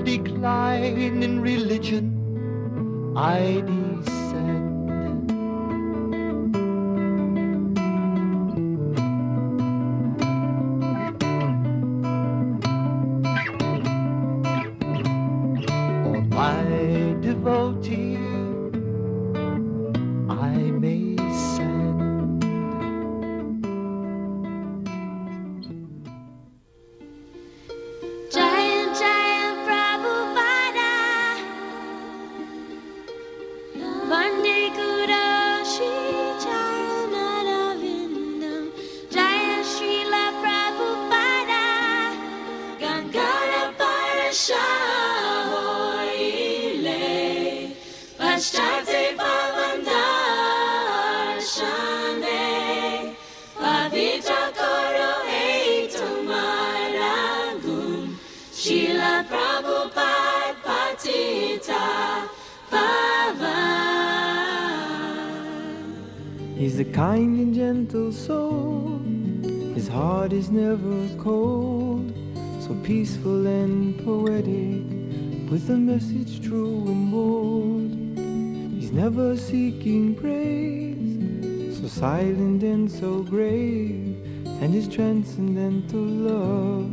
the decline in religion I descend. Or my devotee I may send. Jaya Jaya Prabhupada, Vande Guru Shri Charanavindam. Jaya Srila Prabhupada, Gangara Parashahoile, Pashtate Pavandarshane, Pavitra Koro Etumaragum, Srila Prabhupada Patita Pavan. He's a kind and gentle soul. His heart is never cold. So peaceful and poetic, with a message true and bold. He's never seeking praise, so silent and so grave. And his transcendental love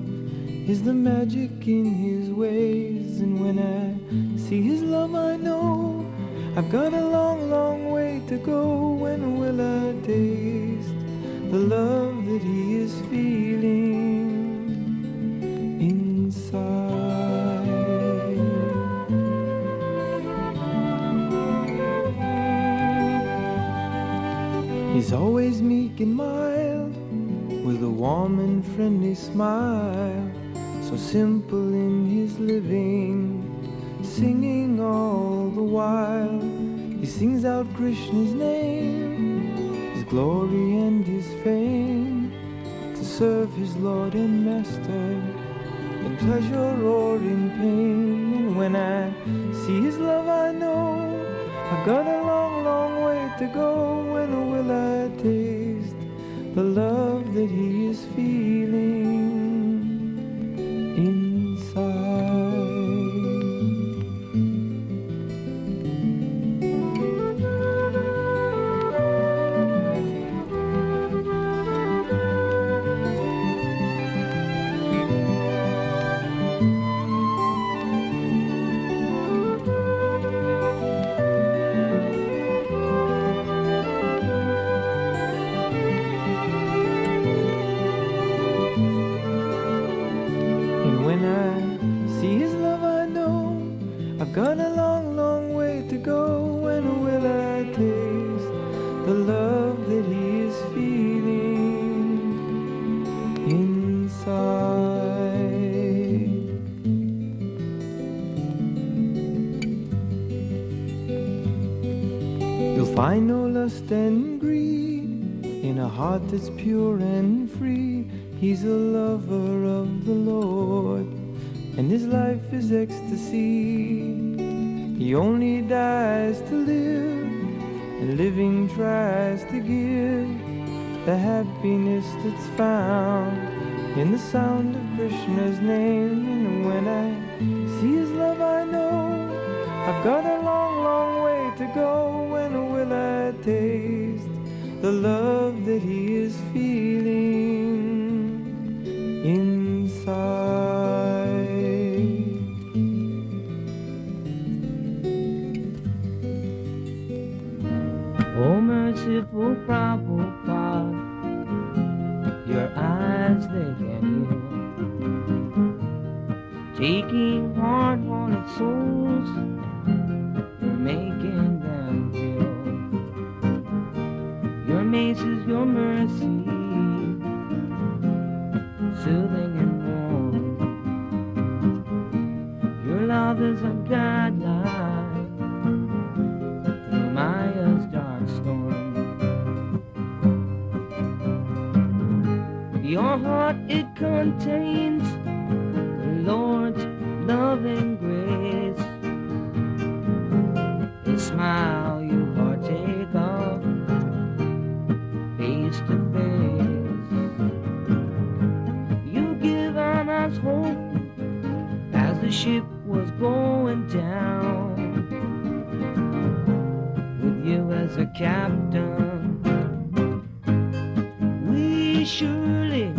is the magic in his ways. And when I see his love, I know I've got a long, long way to go. When will I taste the love that he is feeling inside? He's always meek and mild, with a warm and friendly smile, so simple in his living, singing all the while. He sings out Krishna's name, his glory and his fame, to serve his Lord and Master, in pleasure or in pain. And when I see his love, I know I've got a long, long way to go. When will I taste the love that he is feeling inside? Got a long, long way to go. When will I taste the love that he is feeling inside? You'll find no lust and greed in a heart that's pure and free. He's a lover of the Lord, and his life is ecstasy. He only dies to live, and living tries to give the happiness that's found in the sound of Krishna's name. And when I see his love, I know I've got a long, long way to go. When will I taste the love that he is feeling inside? Oh, merciful Prabhupada, your eyes, they can heal. Taking hard-hearted souls, you're making them feel. Your mace is your mercy, soothing and warm. Your love is a guideline through Maya's dark storm. Your heart, it contains the Lord's loving grace. A smile you partake of face to face. You give on us hope as the ship was down with you as a captain. We surely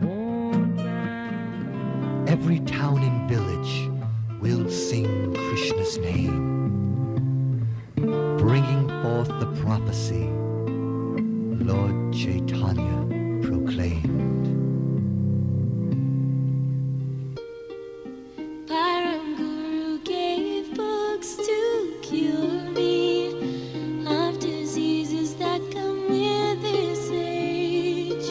won't drown. Every town and village will sing Krishna's name, bringing forth the prophecy Lord Chaitanya proclaimed. Param Guru gave books to cure me of diseases that come with this age.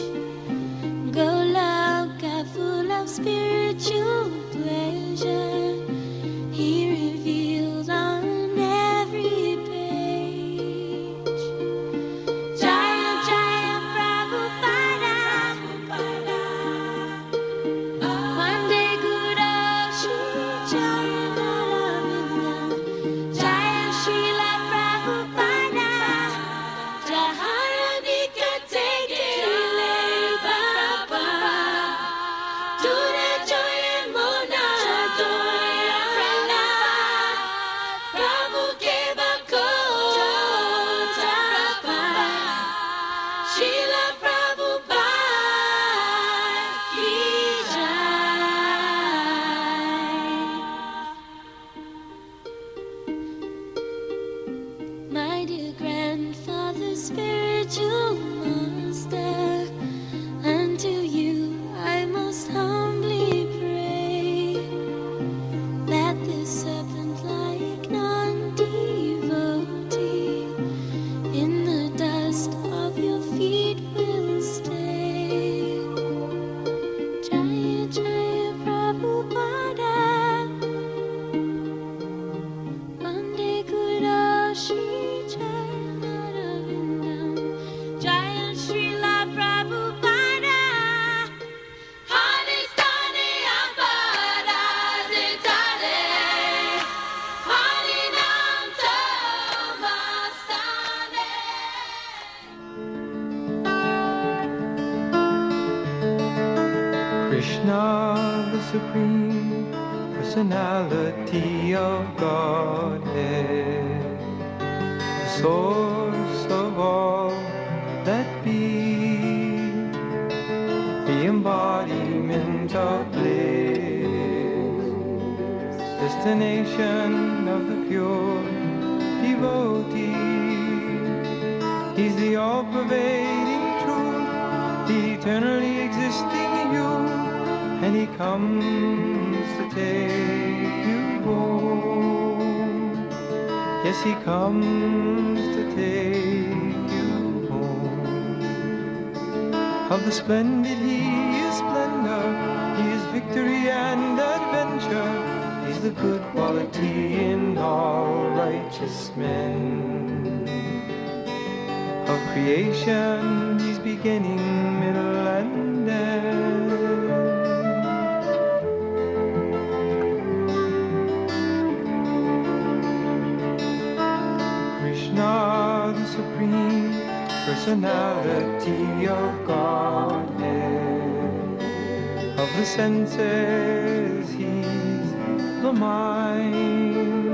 Golauka full of spiritual pleasure, he revealed on every page. Jaya Jaya Prabhupada, Vande Guru Shri Jaya Jaya Srila Prabhupada, Jahara Vikate Gile Baba, Dura Joya Mona Joya Prana, Prabhu Keva Kota Prabhupada, Srila Prabhupada Ki Jai. My dear grandfather, spiritual master, unto you I most humbly pray that this serpent-like non-devotee in the dust of your feet will stay. Jaya Jaya Prabhupada, Vande Guru Shri Jayannaravindam, Jaya Srila Prabhupada, Hadistane Abada Ditare, Harinam Tamastane. Krishna, the Supreme Personality of Godhead, the source of all that be, the embodiment of bliss, destination of the pure devotee. He's the all-pervading truth, the eternally existing you, and he comes to take you home. Yes, he comes to take you home. Of the splendid he is splendor, he is victory and adventure. He's the good quality in all righteous men. Of creation, he's beginning, middle, and end. Krishna, the Supreme Personality of Godhead. Of the senses, he's the mind.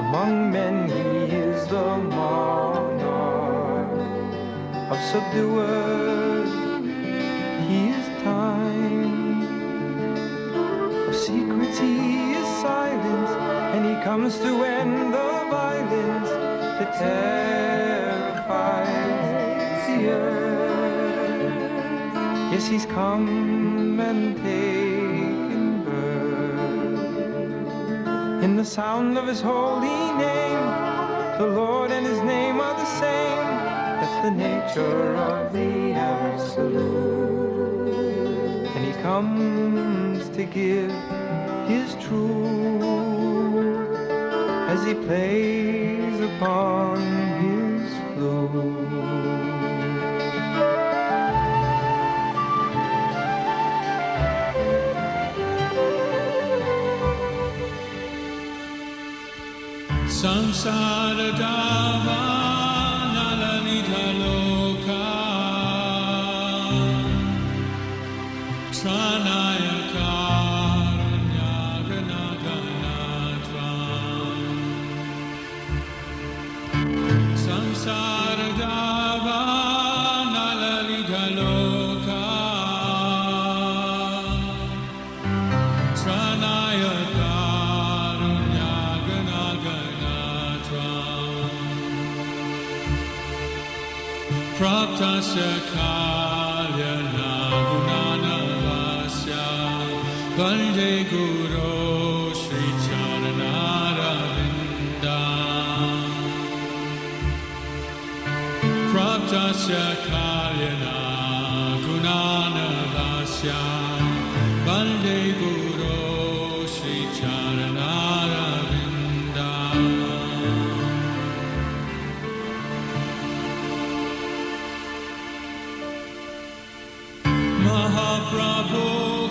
Among men, he is the monarch. Of subduers, he is time. Of secrets, he is silence, and he comes to end the violence that terrifies the earth. Yes, he's come and taken birth. In the sound of his holy name, the Lord and his name are the same. That's the nature of the Absolute. And he comes to give his truth as he plays upon his flute. Samsara Dava Nalalita Loka Tranaya Karunya Ganagana Praptasya kalyana gunanavasya Vande Guru Sri Charanaravinda Praptasya kalyana gunanavasya Vande Guru Sri Charanaravinda Mahaprabhu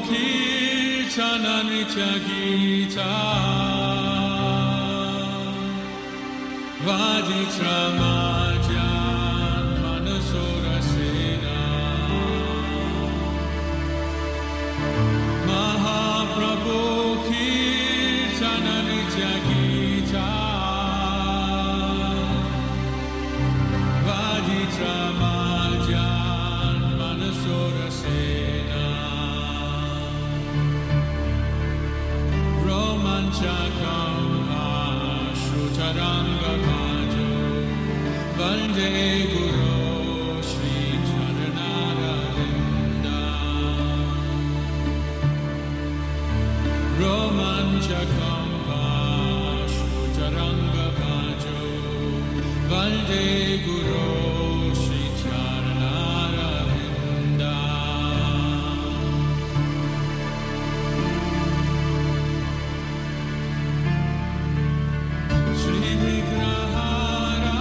Kirtana Nitya Gita Vaditra Madhyan Manasura Sena Mahaprabhu Kirtana Nitya Gita Vaditra Madhyan Manasura Sena Romanchakam Ashrutaranga Bhajo Vande Guru Sri Charanaravinda Romanchakam Ashrutaranga Bhajo Vande Guru Sri Charanaravinda Shri Vigrahara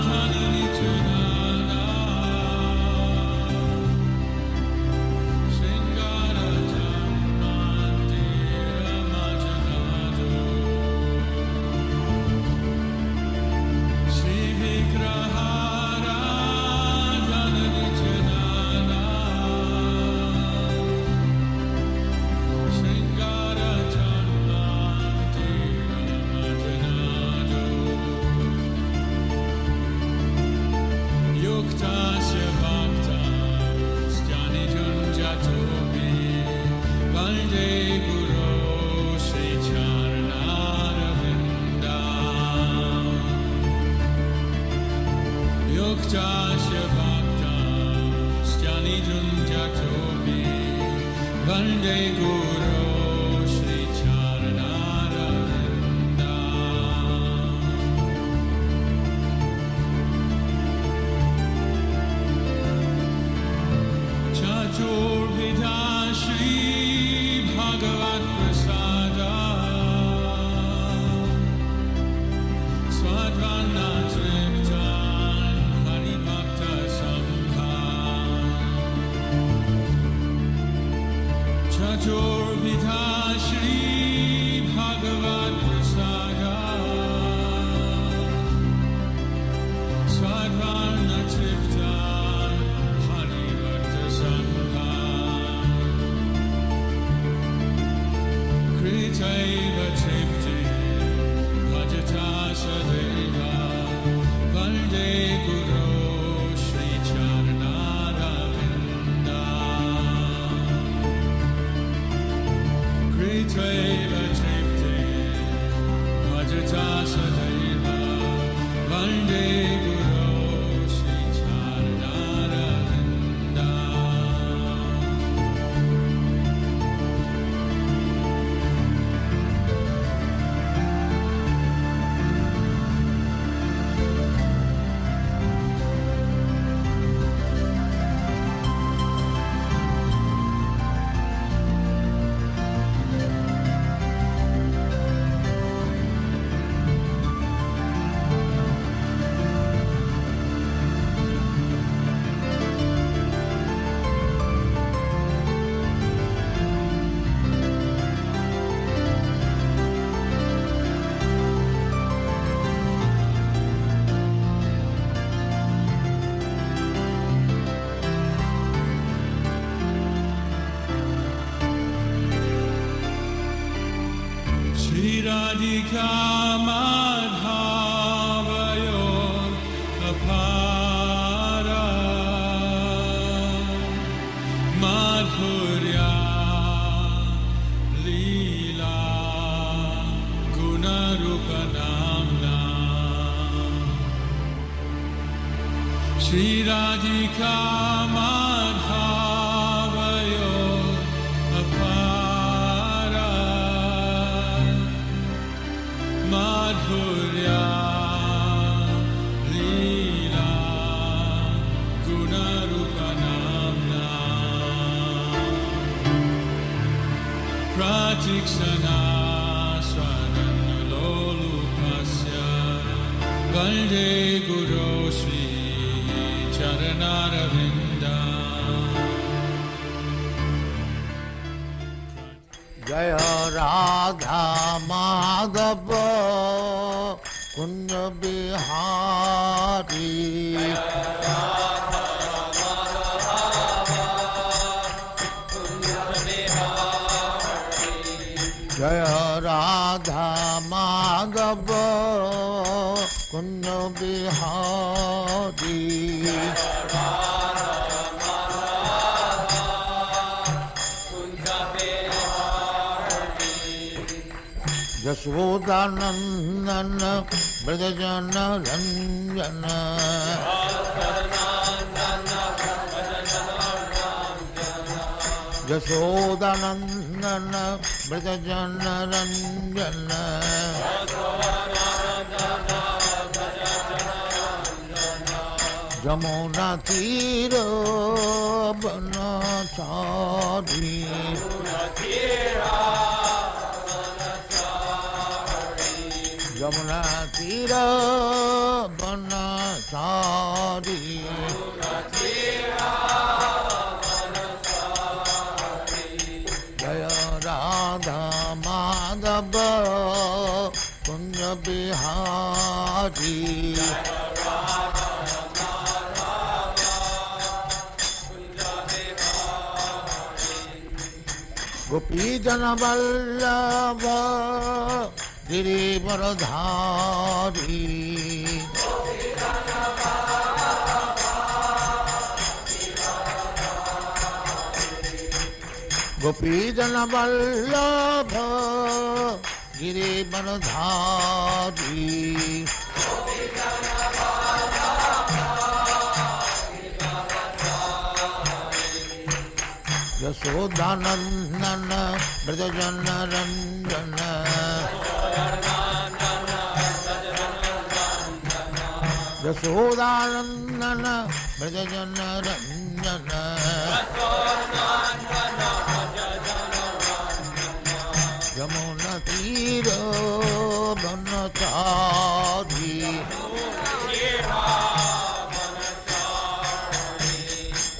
Dhanani Chanana Singara Chammandira Majanado Shri Vigrahara Dhanani Chanana Singara Chammandira Majanado Yuktasya Bhakta Sthani Junjatobi Vande Guru Sri Charanaravinda Yuktasya Bhakta Sthani Junjatobi Vande Guru Sri Charanaravinda Chaturvidha Shri Bhagavat Prasada Swadvana Triptan Hari Bhakta Sangha Chaturvidha Shri Bhagavat Prasada Swadvana Triptan Hari Bhakta Sangha Kritaiva Tripti Bhajata Sadeva Vande Guru Sri Charanaravinda Kritaiva Tripti Bhajata Sadeva Vande Guru Sri Charanaravinda Shri Radhika Madhavayor Apara Madhurya Leela Gunarupanamna Shri Radhika Madhavayo Apara Madhurya Leela Gunarupanamna Pratikshana Swadanulolupasya Valde Guru Sri Charanaravinda Jaya Radha Madhava Kunja Bihari Jaya Radha Madhava Kunja Bihari Yashodanandana Brajajana Ranjana Yashodanandana Brajajana Ranjana Jamuna Tira Banachari Jamuna Tira Banachari Jaya Radha Madhava Kunja Bihari Gopi Jana Vallabha Girivaradhari Gopi Jana Vallabha Girivaradhari Yashodanandana Brajajana Ranjana Yashodanandana Brajajana Ranjana Yamuna Tira Banachari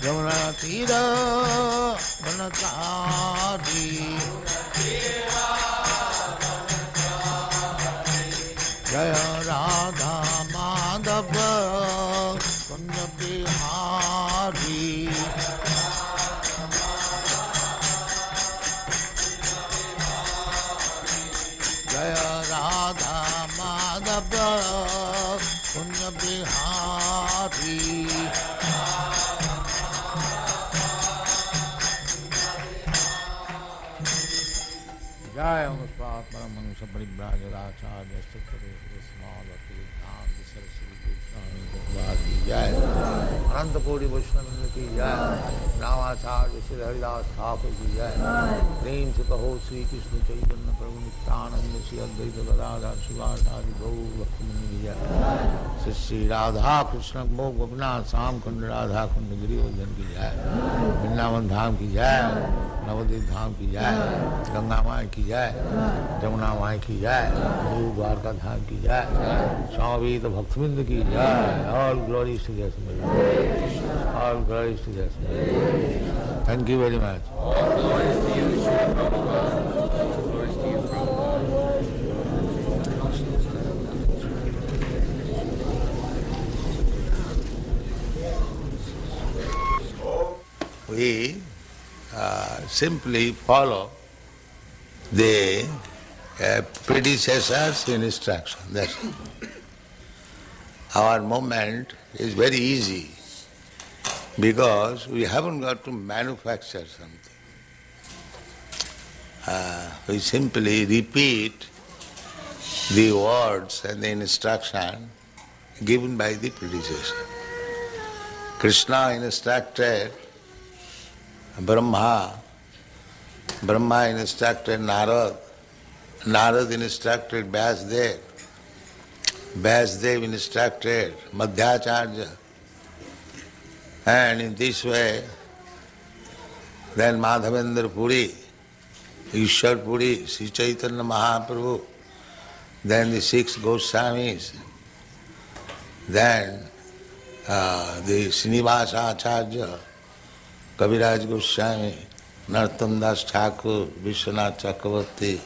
Yamuna Tira Banachari Jaya Radha Madhava Kunja Bihari Jaya Radha Madhava Kunja Bihari Jaya Anusphat Paramanusa Paribrajadacharya Sukare Small Dham Saraswati Krishna Jaya Ananta Kodi Vaishnava ki Jaya Namacharya Sri Haridas Thakur ki Jaya Prem se kaho Sri Krishna Chaitanya Prabhu Nityananda Sri Advaita Gadadhar Srivasadi Gaur Bhaktivinoda ki Jaya Sri Radha Krishna Mokh Gopinath Sam Khand Radha Khand Giri Vardhan ki Jaya Vrindavan Dham ki Jaya Navdeep धाम की जय गंगा माई की जय जमुना माई की जय द्वारका धाम की जय स्वामी तो भक्तबिंद की जय ऑल ग्लोरीज टू जय ऑल ग्लोरीज टू जय thank you very much We simply follow the predecessor's instruction. That's it. Our movement is very easy because we haven't got to manufacture something. We simply repeat the words and the instruction given by the predecessor. Krishna instructed Brahma, Brahma instructed Narad, Narad instructed Vyasdev, Vyasdev instructed Madhyacharya, and in this way then Madhavendra Puri, Ishwar Puri, Sri Chaitanya Mahaprabhu, then the 6 Goswamis, then the Srinivasa Acharya, Kaviraj Goswami, Narottam Das Thakur, Vishwanath Chakravarti,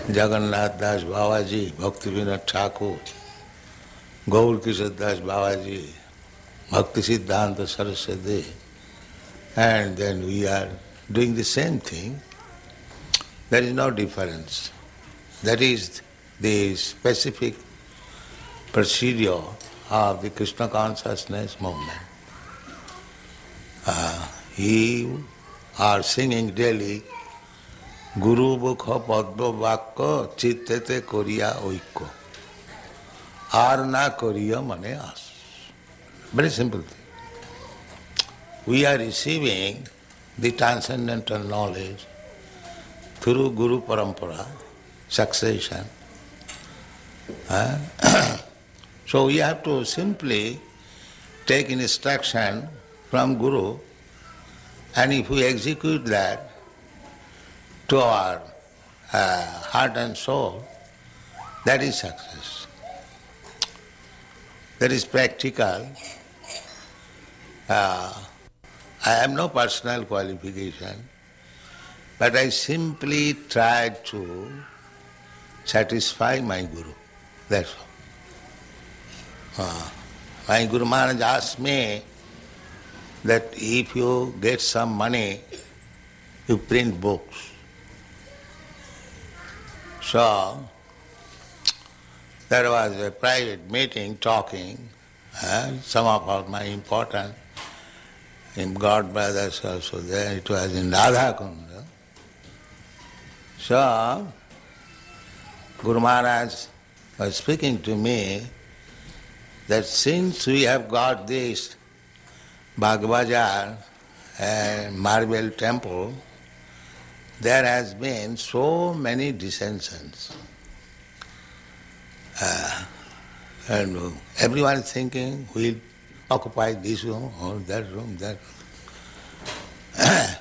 Jagannath Das Babaji, Bhakti Vinod Thakur, Gaur Kishore Das Babaji, Bhakti Siddhanta Saraswati, and then we are doing the same thing. There is no difference. That is the specific procedure of the Krishna consciousness movement. You are singing daily Guru Bukha Padma Vakka Chittete Koriya Oikko. Arna Koriya Mane As. Very simple thing. We are receiving the transcendental knowledge through Guru Parampara, succession. So we have to simply take instruction from Guru, and if we execute that to our heart and soul, that is success. That is practical. I have no personal qualification, but I simply try to satisfy my Guru. That's all. My Guru Maharaj asked me that if you get some money, you print books. So, there was a private meeting talking, some of my important God brothers also there, it was in Radha Kunda. So, Guru Maharaj was speaking to me that since we have got this Bhagavajar marble temple, there has been so many dissensions. And everyone is thinking, we'll occupy this room or that room, that room.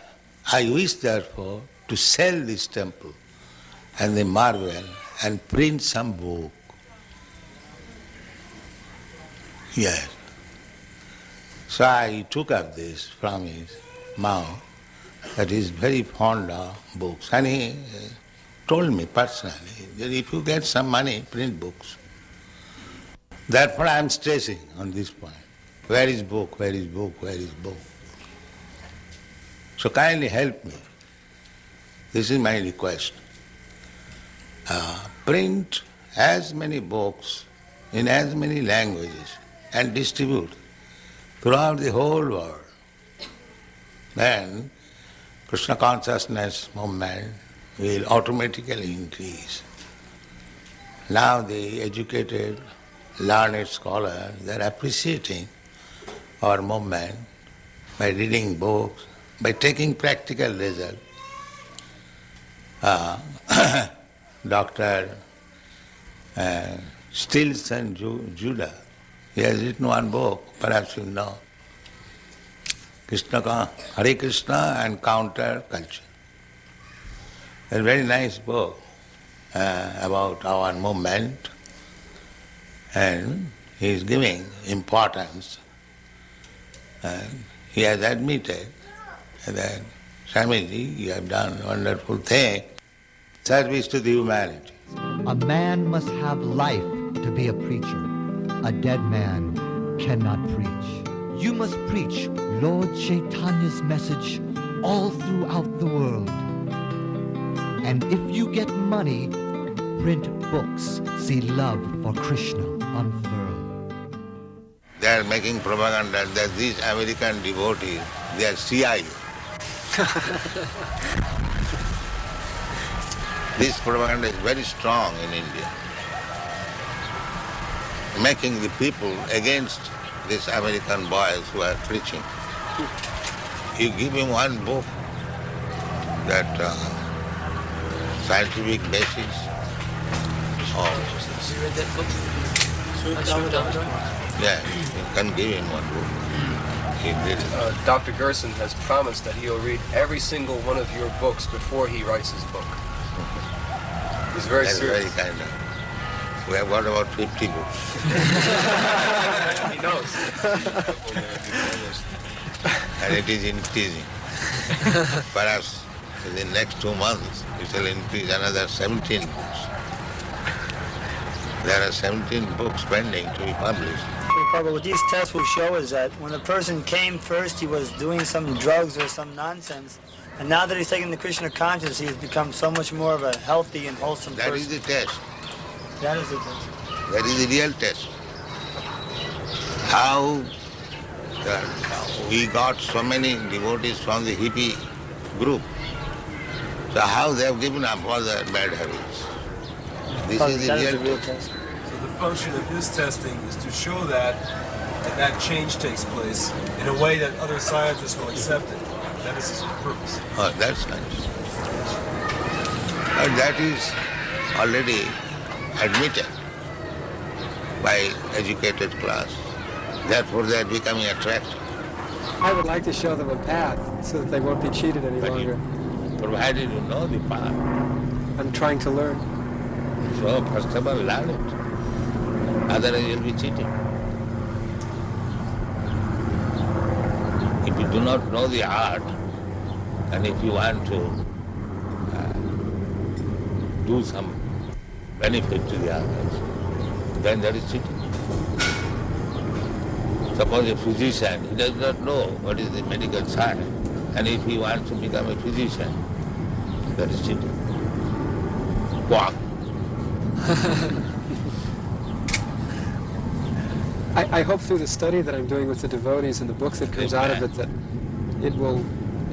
I wish therefore to sell this temple and the marble and print some book. Yes. So I took up this from his mouth, that he is very fond of books. And he told me personally that if you get some money, print books. Therefore I am stressing on this point. Where is book? Where is book? Where is book? So kindly help me. This is my request. Print as many books in as many languages and distribute throughout the whole world. Then Krishna consciousness movement will automatically increase. Now the educated, learned scholars, they are appreciating our movement by reading books, by taking practical result. Dr. Stilson Judah, he has written one book, perhaps you know, Hare Krishna and Counter Culture. A very nice book about our movement, and he is giving importance. And he has admitted that, Swamiji, you have done a wonderful thing, service to the humanity. A man must have life to be a preacher. A dead man cannot preach. You must preach Lord Chaitanya's message all throughout the world. And if you get money, print books, see love for Krishna unfurled. They are making propaganda that these American devotees, they are CIA. This propaganda is very strong in India, making the people against these American boys who are preaching. You give him one book, that scientific basis of... You read that book? Yeah, you can give him one book. He did it. Dr. Gerson has promised that he'll read every single one of your books before he writes his book. He's very That's serious. very kind of. We have got about 50 books. He knows. And it is increasing. Perhaps in the next 2 months it will increase another 17 books. There are 17 books pending to be published. Prabhupada, what these tests will show is that when a person came first, he was doing some drugs or some nonsense, and now that he's taken the Krishna consciousness, he has become so much more of a healthy and wholesome That person. is the test. That is the test. That is the real test. How we got so many devotees from the hippie group. So how they have given up all their bad habits. This is the real test. So the function of his testing is to show that that change takes place in a way that other scientists will accept it. That is his purpose. Oh, that's nice. And that is already admitted by educated class. Therefore they are becoming attractive. I would like to show them a path so that they won't be cheated any longer. Provided you know the path. I'm trying to learn. So first of all learn it. Otherwise you'll be cheating. If you do not know the art, and if you want to do some benefit to the others, then that is cheating. Suppose a physician, he does not know what is the medical science, and if he wants to become a physician, that is cheating. Quack. I hope through the study that I'm doing with the devotees and the books that comes out of it that it will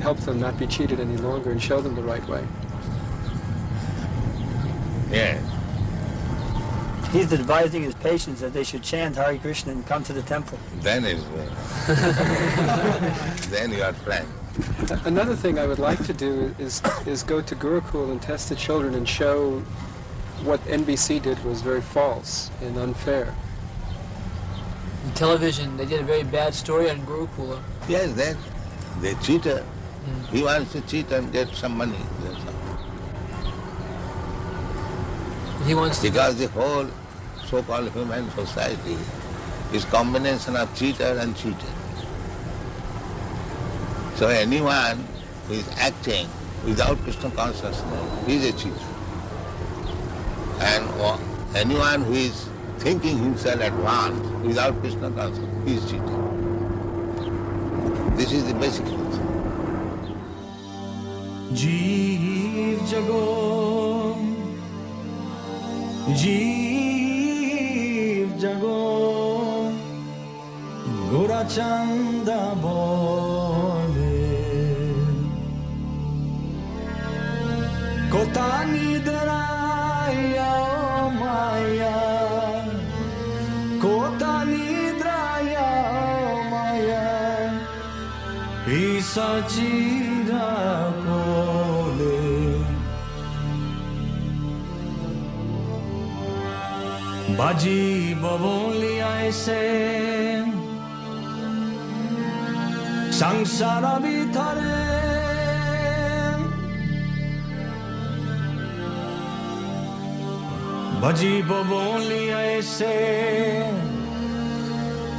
help them not be cheated any longer and show them the right way. Yes. He's advising his patients that they should chant Hare Krishna and come to the temple. Then it is well. Then you are frank. Another thing I would like to do is go to Gurukul and test the children and show what NBC did was very false and unfair. In television, they did a very bad story on Gurukula. Yes, they cheated. He wants to cheat and get some money. That's all. He wants to. Because the whole so-called human society is combination of cheater and cheated. So anyone who is acting without Krishna consciousness is a cheater. And anyone who is thinking himself advanced without Krishna consciousness is cheater. This is the basic truth. Jeev jago, Jeev jago, Gora Chanda bole, Kotani draya maya, Kotani draya maya, Isa chira kole. Baji bavoli aise sangsara bithare Baji bavoli aise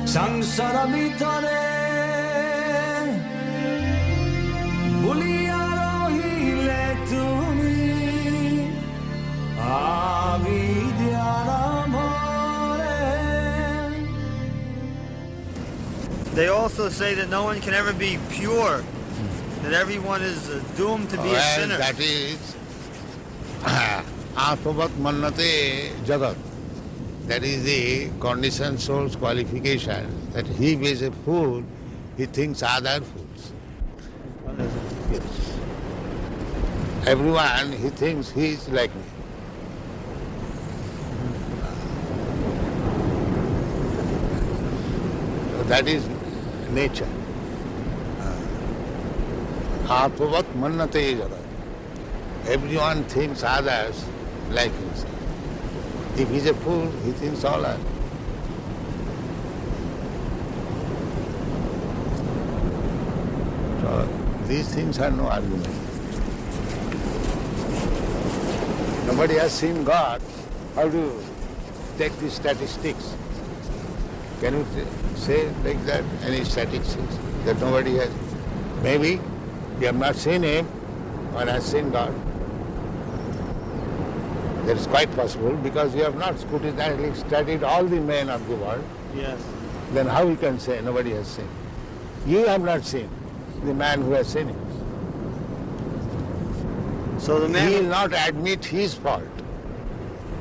sangsara bithare Buliya rohile tumi avidyara. They also say that no one can ever be pure, that everyone is doomed to be a sinner. That is Atmavat Mannate Jagat. That is the conditioned soul's qualification, that he is a fool, he thinks other fools. Yes. Everyone, he thinks he is like me. That is nature. Atmavat mannate jara. Everyone thinks others like himself. If he's a fool, he thinks all are. So these things are no argument. Nobody has seen God. How do you take these statistics? Can you say like that, any statistics that nobody has? Maybe you have not seen him or has seen God. That is quite possible because you have not scrutinizingly studied all the men of the world. Yes. Then how you can say nobody has seen? You have not seen the man who has seen him. So the man... He will not admit his fault.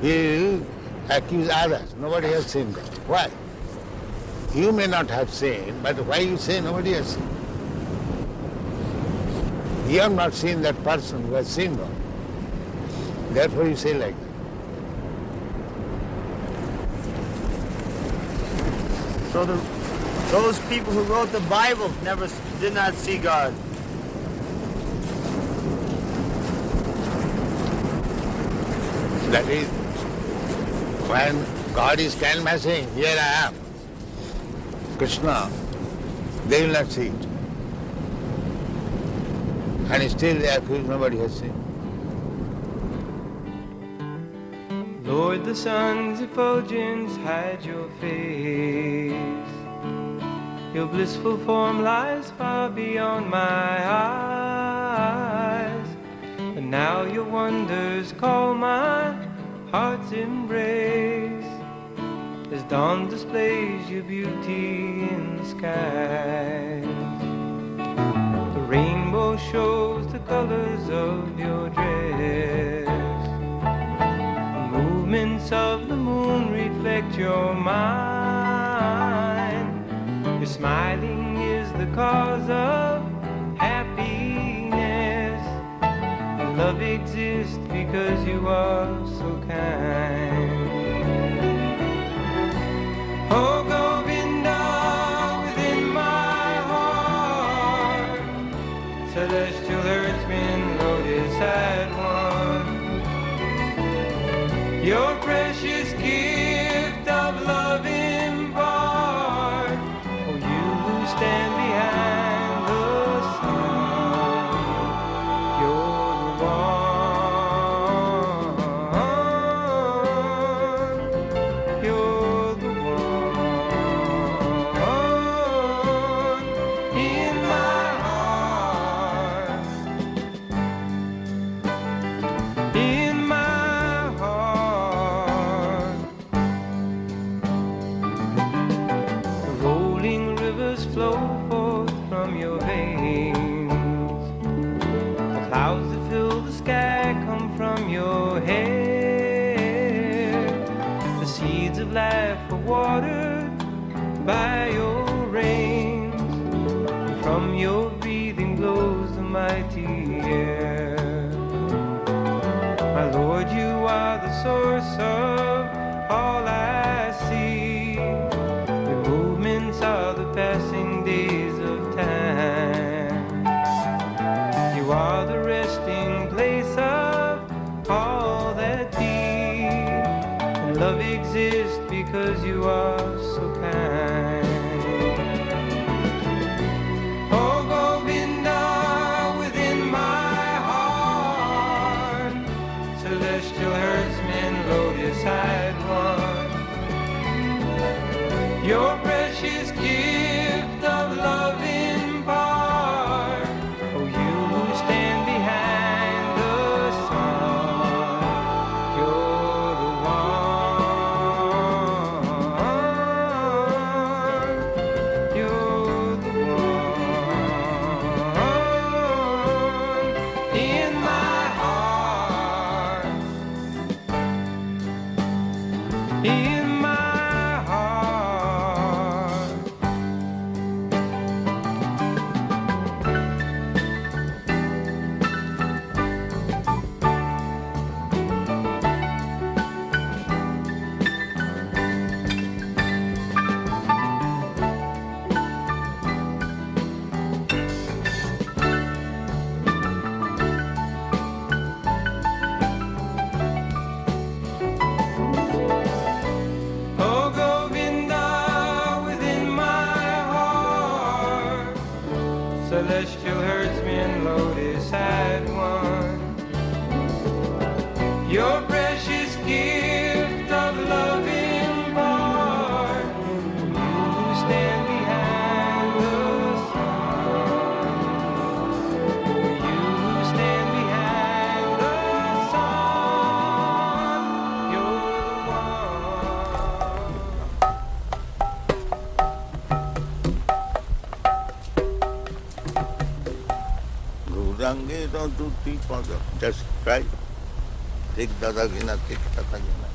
He will accuse others. Nobody has seen God. Why? You may not have seen, but why you say nobody has seen? You have not seen that person who has seen God. Therefore you say like that. So those people who wrote the Bible did not see God. That is, when God is canvassing, here I am, Krishna, they will not see it. And still they accuse nobody has seen. Lord, the sun's effulgence hide your face. Your blissful form lies far beyond my eyes. But now your wonders call my heart's embrace. As dawn displays your beauty in the skies. The rainbow shows the colors of your dress. Movements of the moon reflect your mind. Your smiling is the cause of happiness. And love exists because you are so kind. Oh, Govinda, within my heart, celestial herdsman, lotus had one. Your precious gift of love impart. Oh, you who stand behind the sun, you're the one. You're the one in my heart. In my flow forth from your veins. The clouds that fill the sky come from your hair. The seeds of life are watered by your rains. And from your breathing blows the mighty air. My Lord, you are the source of all I see. Your movements are the passing days of time. You are the resting place of all that be. And love exists because you are so kind. celestial herdsman Lotus had won. Your precious gift of loving part, you stand behind the sun. You stand behind the sun. You're the one. Gurange don't do people. Just try. Take Dadagina, take Tatagina.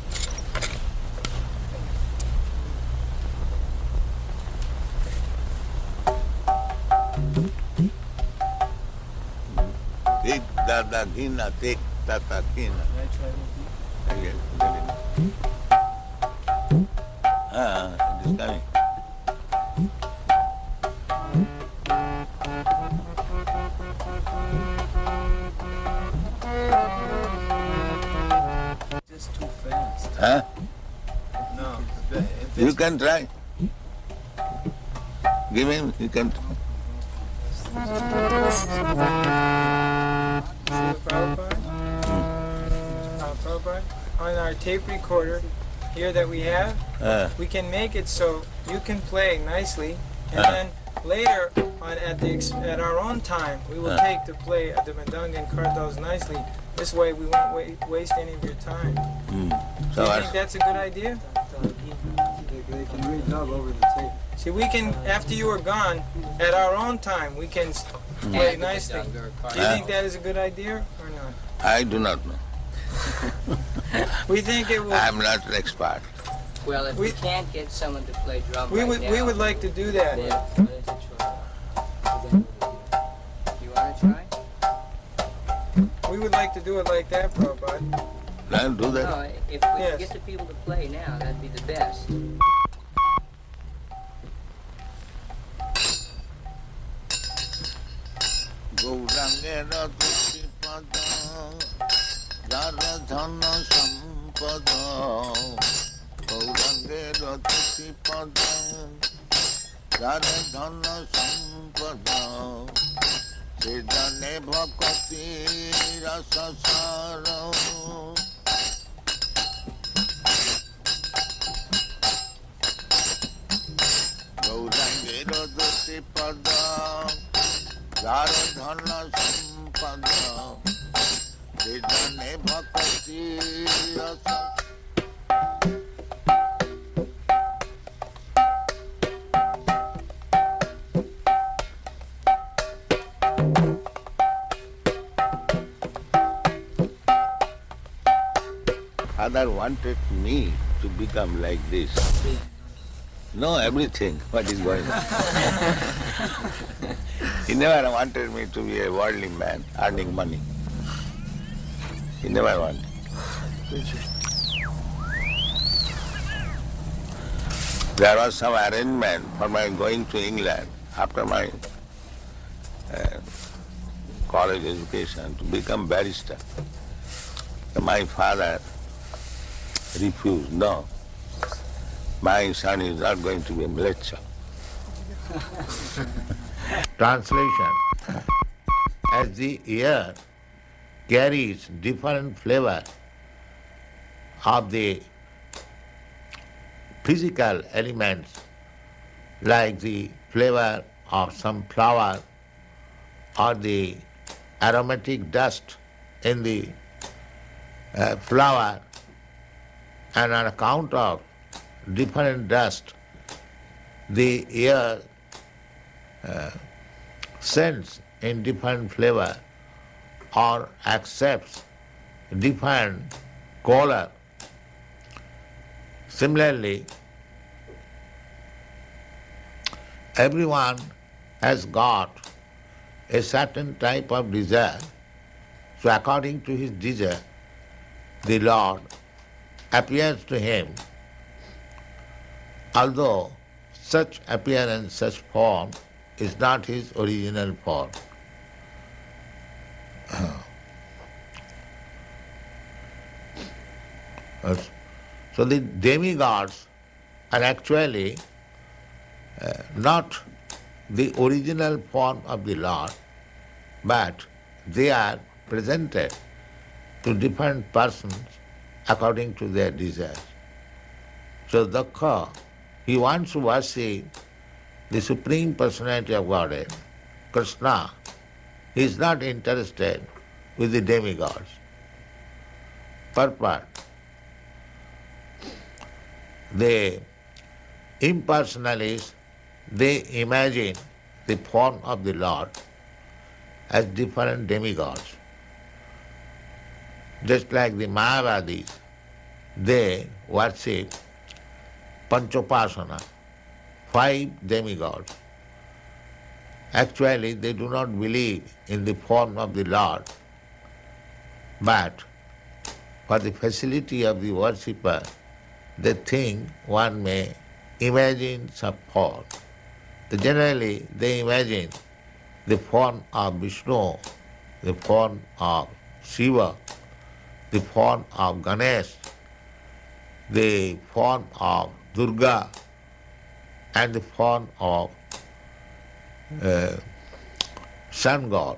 Take Dadagina, take Tatagina. It is coming. Just too fast. Huh? No. You can try. Give him, you can try. Prabhupada, on our tape recorder here that we have, we can make it so you can play nicely, and then later on at our own time, we will take to play the Madanga and Kartals nicely. This way we won't waste any of your time. Do you think that's a good idea? They can redub over the tape. See, we can, after you are gone, at our own time, we can play nicely. Do you think that is a good idea or not? I do not know. We think it will. I'm not an expert. Well, if we can't get someone to play drum we would like to do that. You want to try? We would like to do it like that, Prabhupada. I'll do that. No, if we can get the people to play now, that'd be the best. Gaurangera tuti pada, dara dhana sampada. Gaurangera tuti pada, dara dhana sampada. Sedane bhakti rasa saro. Gaurangera tuti pada, dara dhana sampada. Sedane bhakti rasa. Father wanted me to become like this. Know everything, what is going on. He never wanted me to be a worldly man, earning money. He never wanted. There was some arrangement for my going to England after my college education to become barrister. My father refused. No, my son is not going to be a lecturer. Translation. As the air carries different flavor of the physical elements, like the flavor of some flower or the aromatic dust in the flower, and on account of different dust, the air scents in different flavor or accepts different color. Similarly, everyone has got a certain type of desire. So according to his desire, the Lord appears to him, although such appearance, such form is not his original form. So the demigods are actually not the original form of the Lord, but they are presented to different persons according to their desires. So Dakha, he wants to worship the Supreme Personality of Godhead, Krishna. He is not interested with the demigods. Purport. The impersonalists, they imagine the form of the Lord as different demigods. Just like the Mayavadis, they worship Panchopasana, 5 demigods. Actually, they do not believe in the form of the Lord, but for the facility of the worshipper, they think one may imagine some form. Generally, they imagine the form of Vishnu, the form of Shiva, the form of Ganesh, the form of Durga, and the form of sun god.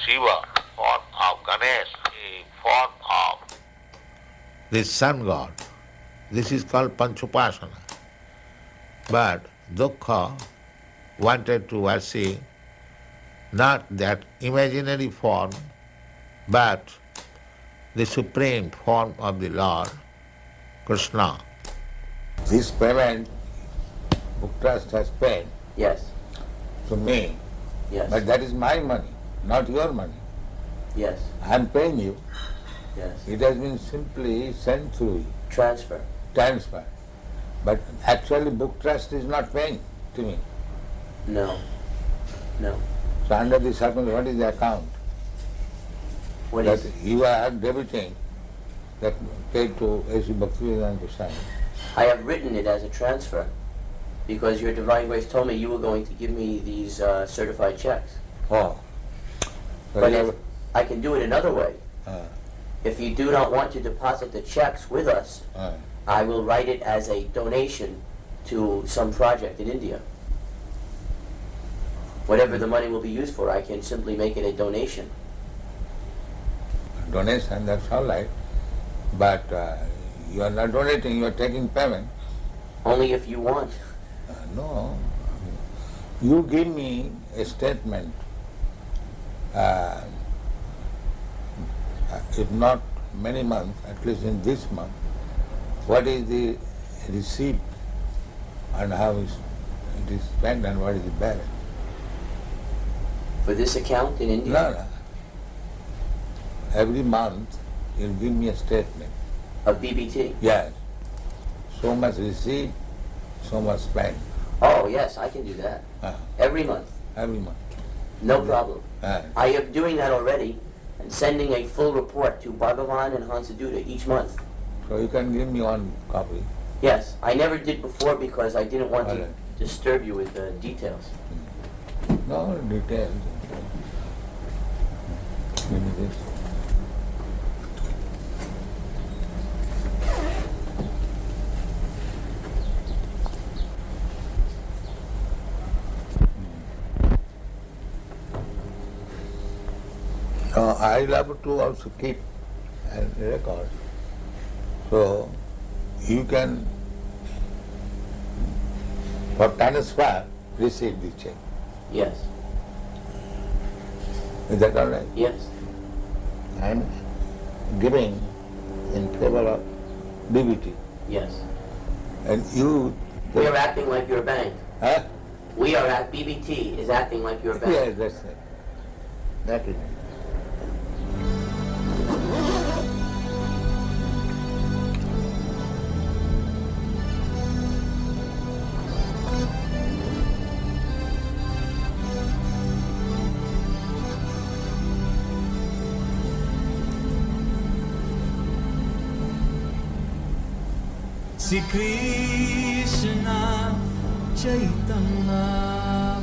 Shiva, form of Ganesh, the form of the sun god. This is called Panchopasana. But Dukkha wanted to worship not that imaginary form, but the supreme form of the Lord, Krishna. This payment Book Trust has paid to me, but that is my money, not your money. I am paying you. It has been simply sent through you. Transfer. But actually Book Trust is not paying to me. No. So under the circumstances, what is the account? You are debiting that paid to A.C. Bhaktivedanta Swami. I have written it as a transfer because your Divine Grace told me you were going to give me these certified checks. Oh. But I can do it another way. If you do not want to deposit the checks with us, I will write it as a donation to some project in India. Whatever the money will be used for, I can simply make it a donation. Donation, that's all right. But you are not donating, you are taking payment. Only if you want. No. You give me a statement, if not many months, at least in this month, what is the receipt and how it is spent and what is the balance. For this account in India? No. Every month you give me a statement. Of BBT? Yes. So much receipt, so much spent. Oh yes, I can do that. Every month? Every month. No problem. I am doing that already and sending a full report to Bhagavan and Hansaduta each month. So you can give me one copy. Yes, I never did before because I didn't want to disturb you with the details. No details. Give me this. I love to also keep and record. So you can, for transfer, receive the check. Yes. Is that all right? Yes. I am giving in favor of DBT. Yes. And you... We are acting like your bank. Huh? We are at BBT is acting like your bank. Yes, that's it. That is it. Shri Krishna Chaitanya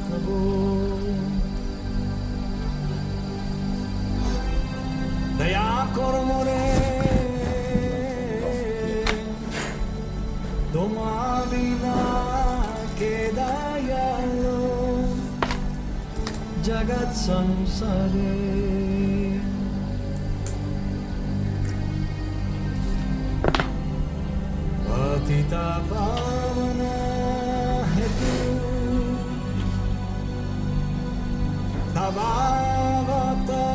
Prabhu Daya kor more Toma vina keda jagat samsare patita pavana hetu tavavata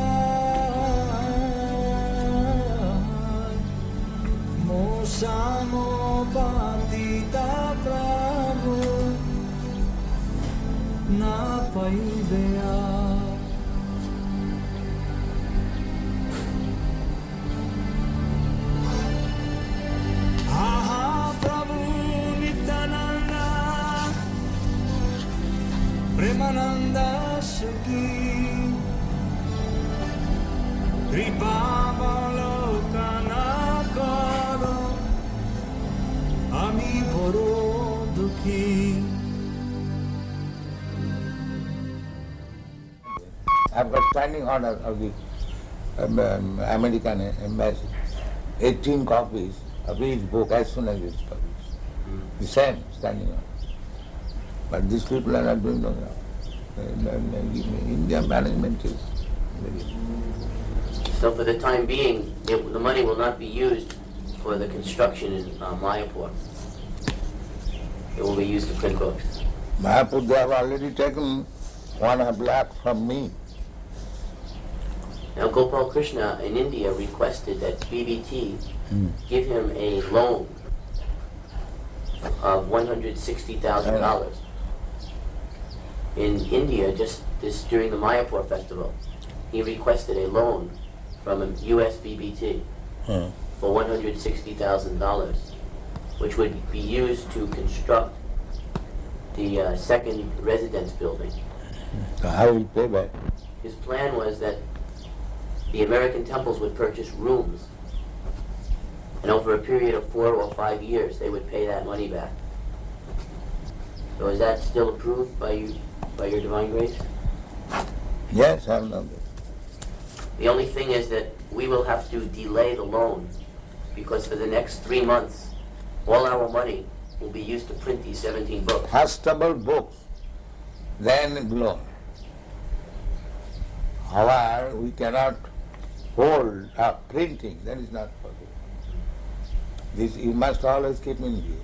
mosamo patita prabhu na paideya aha prabhu nityananda premananda sukhi kripa balokana karo ami boro dukhi. I've got standing order of the American embassy. 18 copies of each book as soon as it's published. The same standing order. But these people are not doing no now. Indian management is very... So for the time being, the money will not be used for the construction in Mayapur. It will be used to print books. Mayapur, they have already taken 1.5 lakh from me. Now Gopal Krishna in India requested that BBT give him a loan of $160,000. In India, just this during the Mayapur festival, he requested a loan from a US BBT for $160,000, which would be used to construct the second residence building. So how will you pay back? His plan was that the American temples would purchase rooms, and over a period of 4 or 5 years, they would pay that money back. So is that still approved by you, by your divine grace? Yes, I know that. The only thing is that we will have to delay the loan, because for the next 3 months, all our money will be used to print these 17 books. Fastable books, then loan. However, we cannot hold up printing, that is not possible. This you must always keep in view.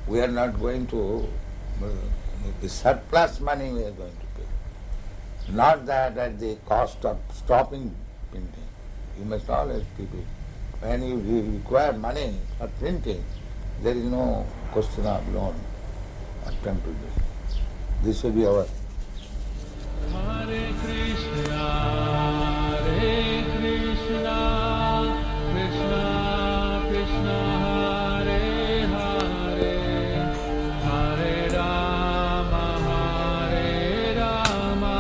We are not going to, the surplus money we are going to pay. Not that at the cost of stopping printing. You must always keep it. When you require money for printing, there is no question of loan or temple. This will be our... Hare Krishna, Hare Krishna, Krishna Krishna, Hare Hare, Hare Rama, Hare Rama,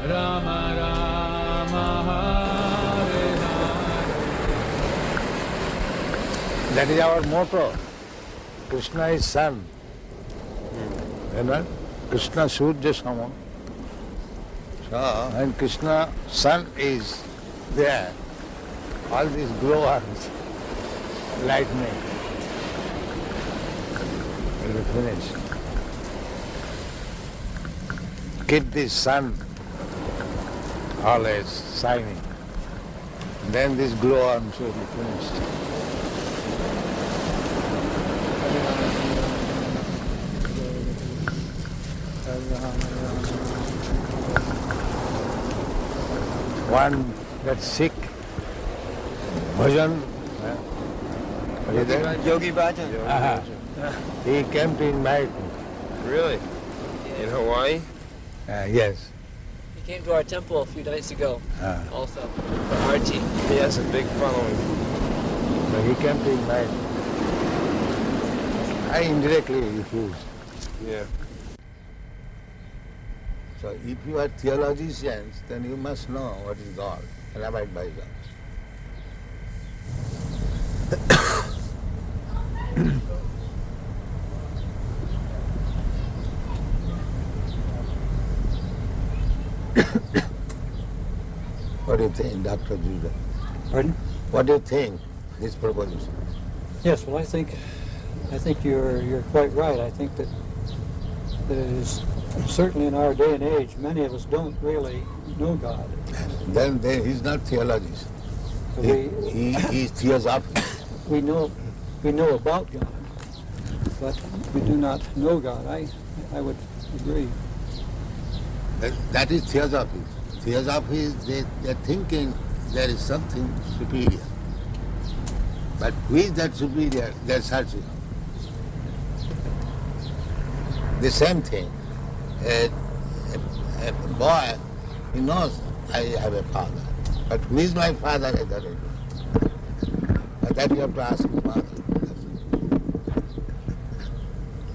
Rama Rama, Hare Hare. That is our motto. Krishna is sun. And what? Krishna Surya Sama. So, and Krishna sun is there. All these glowworms, lightning, will be finished. Keep this sun always shining. Then these glowworms will be finished. One that's sick, bhajan, Yogi Bhajan. he came to invite me. Really? In Hawaii? Yes. He came to our temple a few nights ago, also, for Arti. He has a big following. So he came to invite me. I indirectly refused. Yeah. So if you are theologians, then you must know what is God and abide by God. What do you think, Dr. Judah? Pardon? What do you think, this proposition? Yes, well, I think you're quite right. I think that that it is, certainly in our day and age, many of us don't really know God. Then he's not theologist. So He is theosophist. We know about God, but we do not know God. I would agree. That is theosophy. Theosophy is they're thinking there is something superior. But who is that superior? They're searching. The same thing. A boy, he knows I have a father. But who is my father? I don't know. But that you have to ask his father.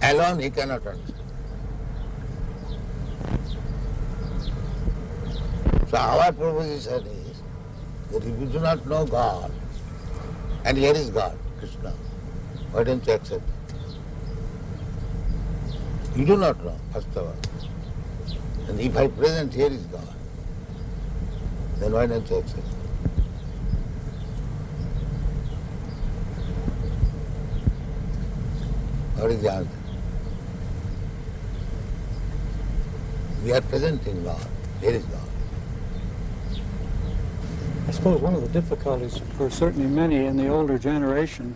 Alone he cannot understand. So our proposition is that if you do not know God, and here is God, Krishna, why don't you accept it? You do not know, first of all. And if I present here is God, then why don't you accept it? What is the answer? We are presenting God, here is God. I suppose one of the difficulties for certainly many in the older generation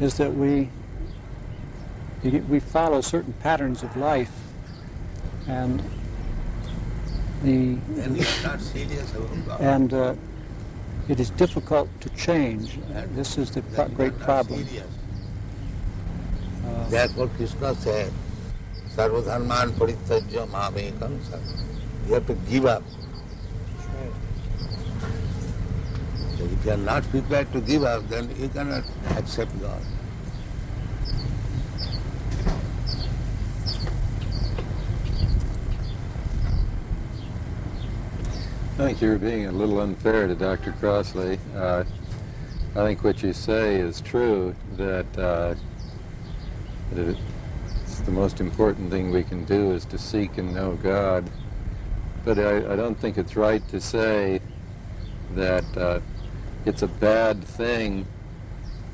is that we follow certain patterns of life, and it's not serious about God. And it is difficult to change. This is the great problem. Therefore Krishna said, Sarvadharman parityajya mamekam sarva. You have to give up. So if you are not prepared to give up, then you cannot accept God. I think you're being a little unfair to Dr. Crossley. I think what you say is true, that it's the most important thing we can do is to seek and know God. But I don't think it's right to say that it's a bad thing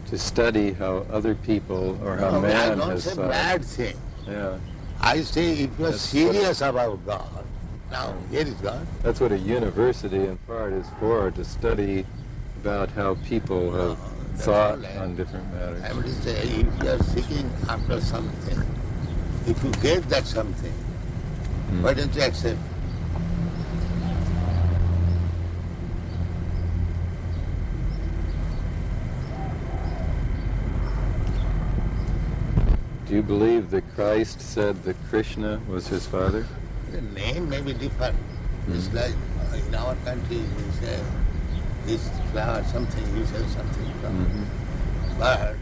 to study how other people or how man has... I don't say bad thing. Yeah. I say if you are serious about God, now here is God. That's what a university in part is for, to study about how people have thought on different matters. I would say if you are seeking after something, if you get that something, why don't you accept? Do you believe that Christ said that Krishna was his father? The name may be different. It's like in our country we say this flower something, you say something. But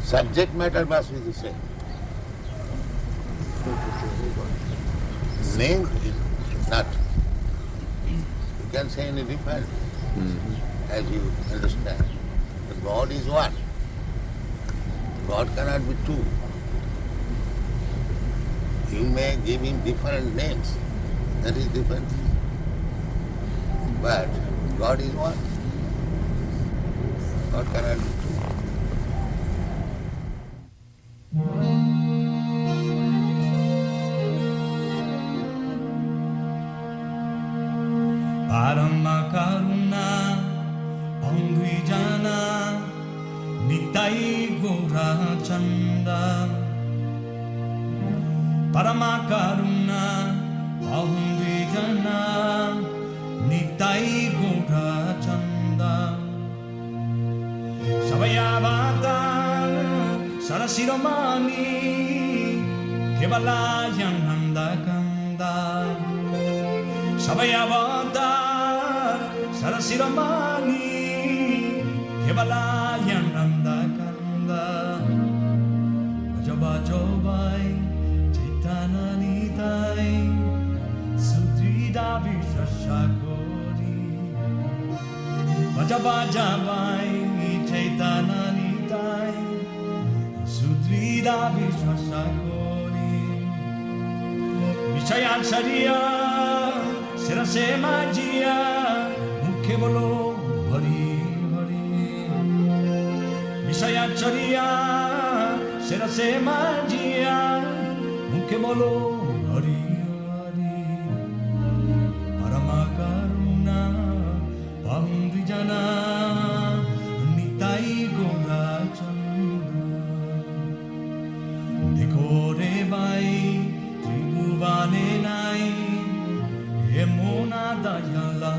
subject matter must be the same. Name is not. You can say any different as you understand. But God is one. God cannot be two. You may give him different names. That is different. But God is one. God cannot be two. Parama karuna pandwijana nitai gora chanda. Parama karuna pandwijana nitai gora chanda. Savayavata sarasiromani kevalayananda kanda. Savayavata sarasiramani kevalayananda kanda. Vajabai chitananitai sudrida vishashakori. Vajabai chitananitai sudrida vishashakori. Vishayachariya Sirase magia, mukhe bolo hari hari. Vishaya chariya, sirase magia, mukhe bolo Hari Hari Parama Karuna Pandrijana Nitai Gora Chanda Dekho re bai Tribhuvane nai Emona Dayala